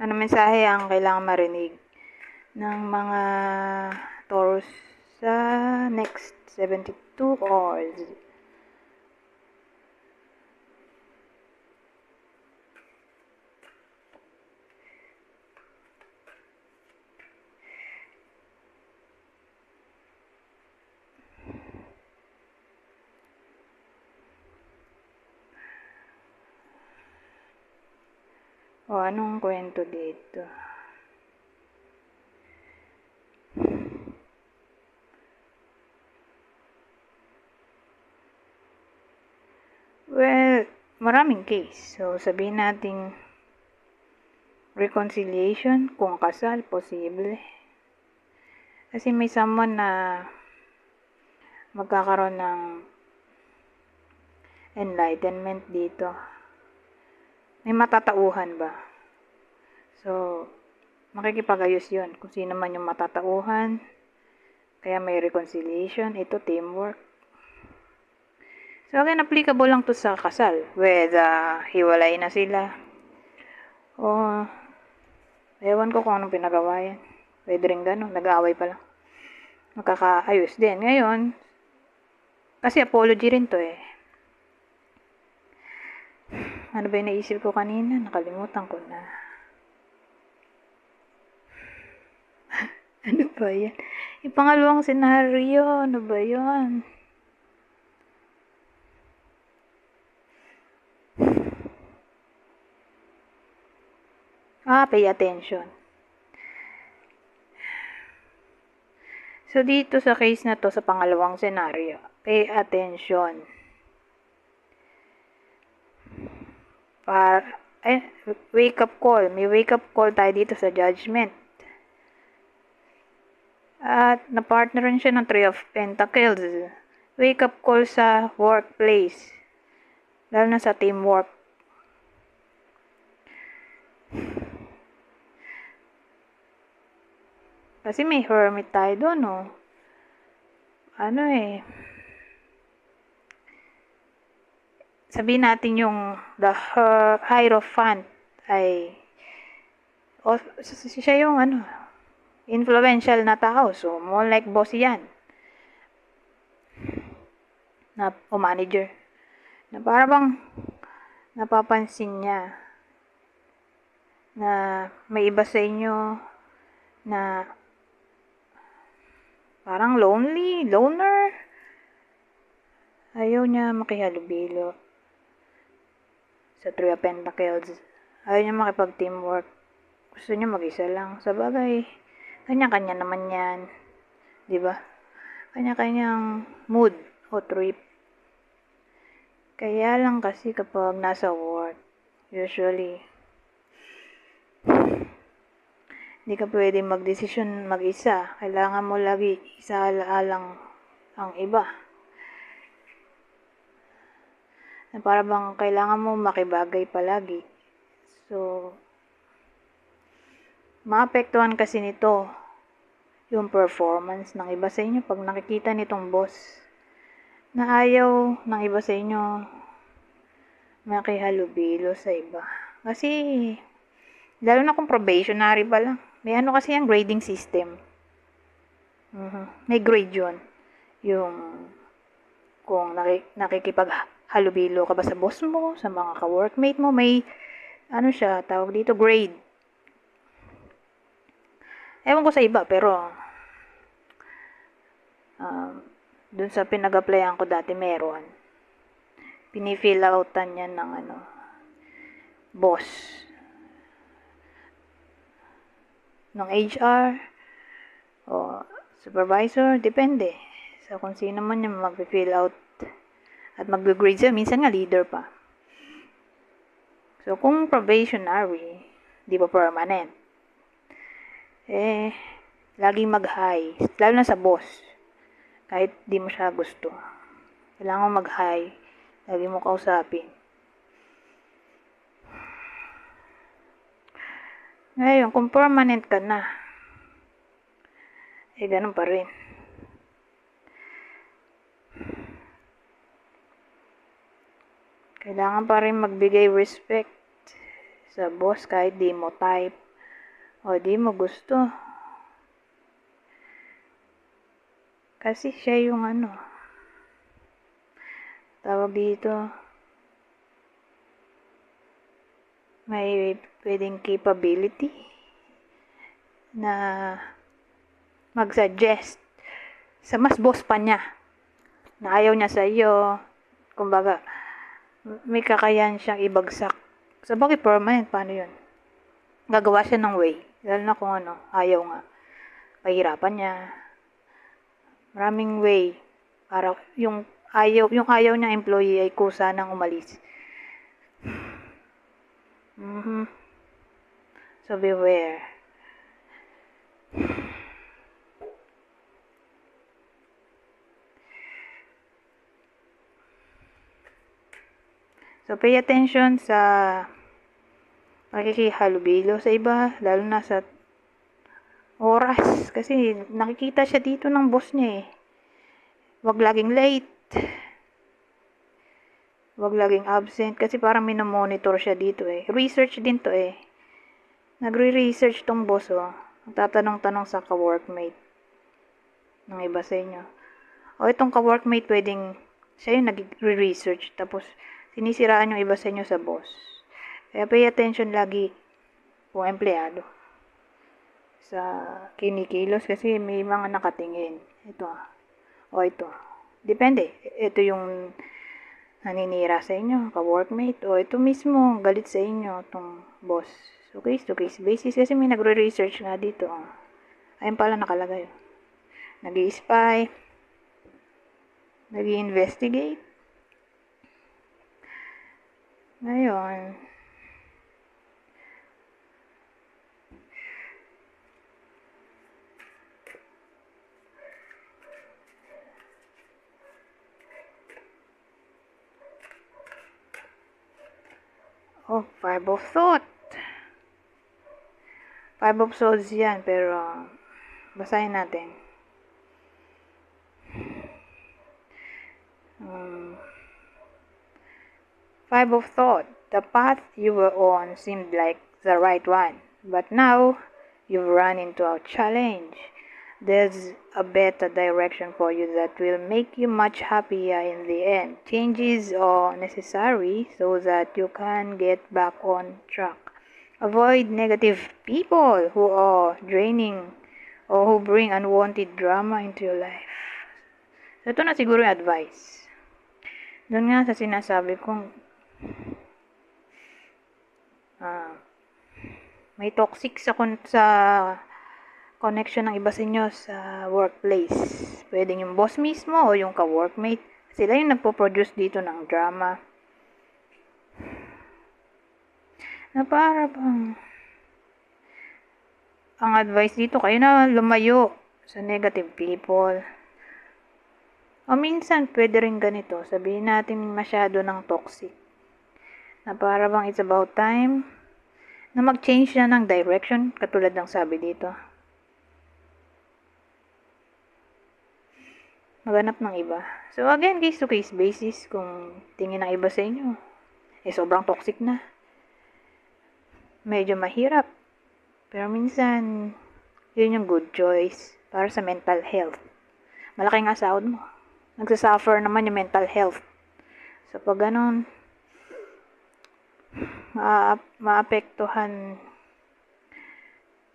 Ano mensahe ang kailangan marinig ng mga Taurus sa next 72 hours? O anong kwento dito? Well, maraming case. So, sabihin nating reconciliation, kung kasal, posible. Kasi may someone na magkakaroon ng enlightenment dito. May matatauhan ba? So, makikipagayos yun. Kung sino man yung matatauhan, kaya may reconciliation, ito teamwork. So, again, applicable lang to sa kasal. Whether hiwalay na sila, o ewan ko kung anong pinagawa yan. Pwede rin gano'n, nag-aaway pa lang. Magkakaayos din. Ngayon, kasi apology rin to eh. Ano ba yung naisip ko kanina? Nakalimutan ko na. Ano ba yan? Yung pangalawang senaryo, ano ba yun? Pay attention. So, dito sa case na to, sa pangalawang senaryo, pay attention. Wake up call. May wake up call tayo dito sa judgment. At na-partner rin siya ng Three of Pentacles. Wake up call sa workplace. Lalo na sa teamwork. Kasi may hermit tayo doon, no? Sabihin natin yung the Hierophant ay siya yung influential na tao. So, more like boss yan. O manager. Na para bang napapansin niya na may iba sa inyo na parang loner. Ayaw niya makihalubilo sa Three of Pentacles. Ayaw niya makipag-teamwork. Gusto niya mag-isa lang. Sa bagay, kanya-kanya naman yan. Diba? Kanya-kanyang mood o trip. Kaya lang kasi kapag nasa work, usually, hindi ka pwede mag-desisyon mag-isa. Kailangan mo lagi isaalang ang iba. Na para bang kailangan mo makibagay palagi. So, maapektuhan kasi nito yung performance ng iba sa inyo pag nakikita nitong boss na ayaw ng iba sa inyo makihalubilo sa iba. Kasi, lalo na kung probationary pa lang. May kasi yung grading system. May grade yun. Yung kung nakikipaghalubilo ka ba sa boss mo, sa mga ka-workmate mo, may tawag dito, grade. Ewan ko sa iba, pero dun sa pinag-applyan ko dati meron. Pinifill outan yan ng boss. Ng HR o supervisor, depende. So, kung sino man yung mag-fill out at mag-grade siya, minsan nga leader pa. So, kung probationary, di pa permanent, laging mag-high. Lalo na sa boss. Kahit di mo siya gusto. Kailangan mo mag-high. Lagi mo kausapin. Ngayon, kung permanent ka na, ganun pa rin. Kailangan pa rin magbigay respect sa boss kahit di mo type. O di mo gusto. Kasi siya yung tawag dito, may pwedeng capability na mag-suggest sa mas boss pa niya na ayaw niya sa iyo. Kumbaga, may kakayahan siyang ibagsak. Sa bagay permanent, paano yun? Gagawa siya ng way. Lalo na kung ayaw nga. Pahirapan niya. Maraming way para yung ayaw niya employee ay kusa nang umalis. So beware. So pay attention sa pakikihalubilo sa iba, lalo na sa oras. Kasi nakikita siya dito ng boss niya eh. Huwag laging late. Huwag laging absent. Kasi parang minomonitor siya dito eh. Research din to eh. Nagre-research tong boss oh. Tatanong-tanong sa ka-workmate ng iba sa inyo. O itong ka-workmate pwedeng siya yung nagre-research. Tapos sinisiraan yung iba sa inyo sa boss. Kaya pay attention lagi kung empleyado sa kinikilos kasi may mga nakatingin. Ito. O ito. Depende. Ito yung naninira sa inyo, ka-workmate. O ito mismo, galit sa inyo, itong boss. So, case to case basis kasi may nagre-research nga dito. Ayun pala nakalagay. Nag-i-spy. Nag-i-investigate. Ngayon, Five of Thought. Five of Swords yan, pero basahin natin. Five of Thought. The path you were on seemed like the right one, but now you've run into a challenge. There's a better direction for you that will make you much happier in the end. Changes are necessary so that you can get back on track. Avoid negative people who are draining or who bring unwanted drama into your life. So, ito na siguro yung advice. Doon nga sa sinasabi kong may toxic sa connection ng iba sa inyo sa workplace. Pwedeng yung boss mismo o yung ka-workmate. Sila yung nagpo-produce dito ng drama. Na para bang ang advice dito, kayo na lumayo sa negative people. O minsan, pwede rin ganito. Sabihin natin masyado ng toxic. Na para bang it's about time na mag-change na ng direction, katulad ng sabi dito. Maghanap ng iba. So again, case to case basis, kung tingin ng iba sa inyo, sobrang toxic na. Medyo mahirap. Pero minsan, yun yung good choice para sa mental health. Malaki nga sahod mo. Nagsasuffer naman yung mental health. So pag ganun, maapektuhan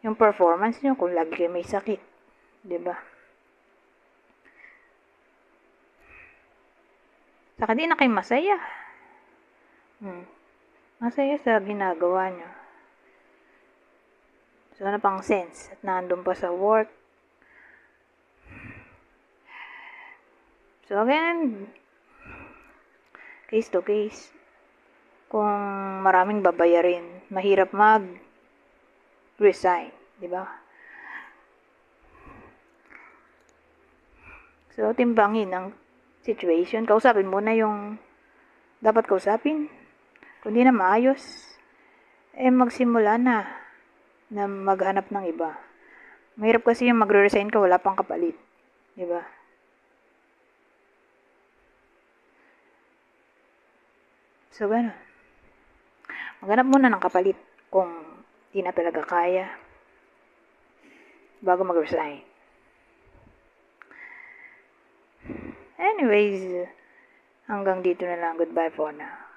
yung performance nyo kung lagi kayo may sakit. Diba? Saka di na kayo masaya. Masaya sa ginagawa nyo. So, ano pang sense? At nandun pa sa work. So, again, case to case. Kung maraming babayarin, mahirap mag-resign. Diba? So, timbangin ang situation. Kausapin mo na yung dapat kausapin. Kung di na maayos, magsimula na maghanap ng iba. Mahirap kasi yung magre-resign ka, wala pang kapalit. Diba? So, gano'n. Maghanap muna ng kapalit kung di na talaga kaya. bago mag-resign. Anyways, hanggang dito na lang. Goodbye for now.